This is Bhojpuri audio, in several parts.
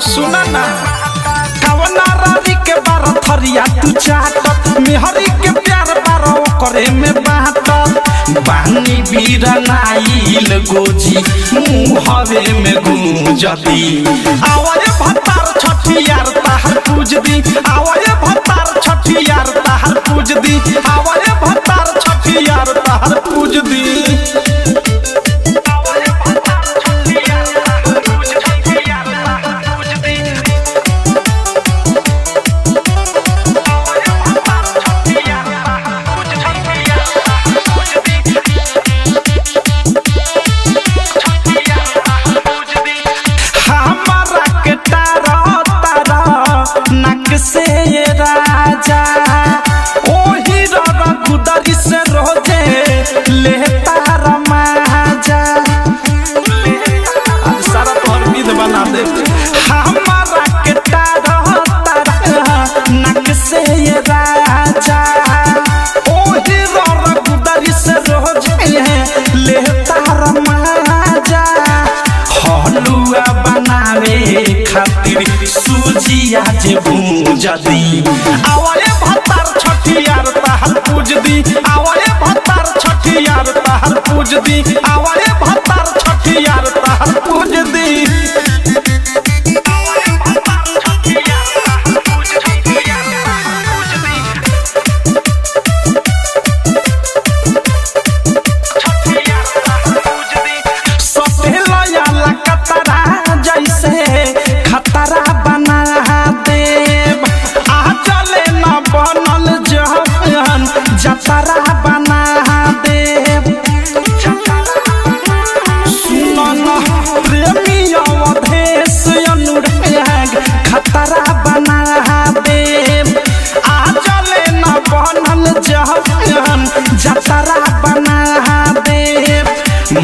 सुना ना कवना रानी के बार थरिया तू चाटत मेहरी के प्यार बारो करे में बाटत बानी बीरा नाइल गोजी मुहवे में गूंजती आवाज भतार छठियार ताहर पूज दी आवाज भतार छठियार ताहर पूज दी आवाज भतार छठियार ताहर पूज दी से राजा ओही रघुदरी से रोजे लेता रमाजा सारा तोहर विध बना दे हमारा के तारा नक से राजा ओही रघुदरी से रोजे लेता रमाजा हलुआ बनावे खातिर सूजिया जे भूजदी आवाले भतार छठियार ताहर पूज दी आवाले भतार छठियार ताहर पूज दी आवाले भतार छठियार ताहर पूज दी खतरा बना देव आ चले न बनल जहन जतरा बना देव सुनन प्रेमी अवधेश अनुराग खतरा बना देव आ चले न बनल जहन जतरा बना देव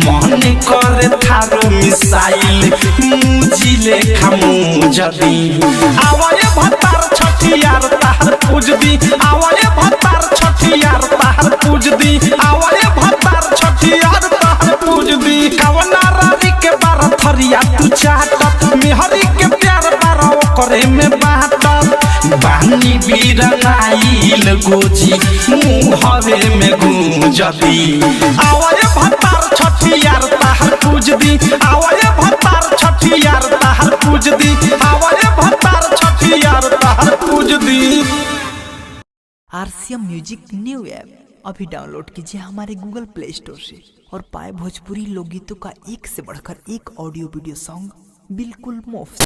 मन करे थारो मिसाइल मुजिले खामुजदी आवाले भतार छठियार ताहर पूज दी आवाले भतार छठियार ताहर पूज दी आवाले भतार छठियार ताहर पूज दी कवना रानी के बार थरिया तू चाटत मेहरी के प्यार बारो करे में बाटत बानी बीरा नाइल गोजी मुहवे में गूंजती आवाले भतार छठियार ताहर पूज दी आवाले भतार छठियार ताहर पूज दी आवाले भतार छठियार ताहर पूज दी। आरसीएम म्यूजिक न्यू ऐप अभी डाउनलोड कीजिए हमारे गूगल प्ले स्टोर से और पाए भोजपुरी लोकगीतों का एक से बढ़कर एक ऑडियो वीडियो सॉन्ग बिल्कुल मुफ्त।